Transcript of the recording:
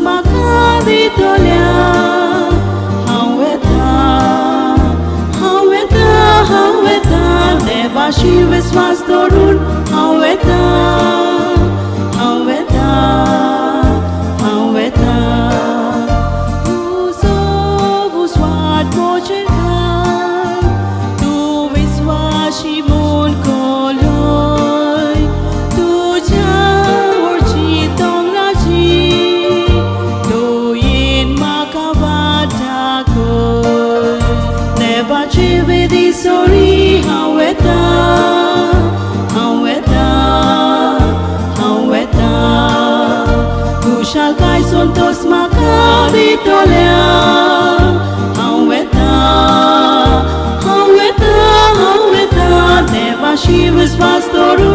makaditolya. Haweta, devashi viswas dorun. Haweta. Uzo vuswat mochekan, tu viswashi mon koloy, tu jaworchi tongrachi, tu yin makavatakoy, nevachi vidi sori. Shakai sontos makaditolya. Haweta, devashi viswas dorun.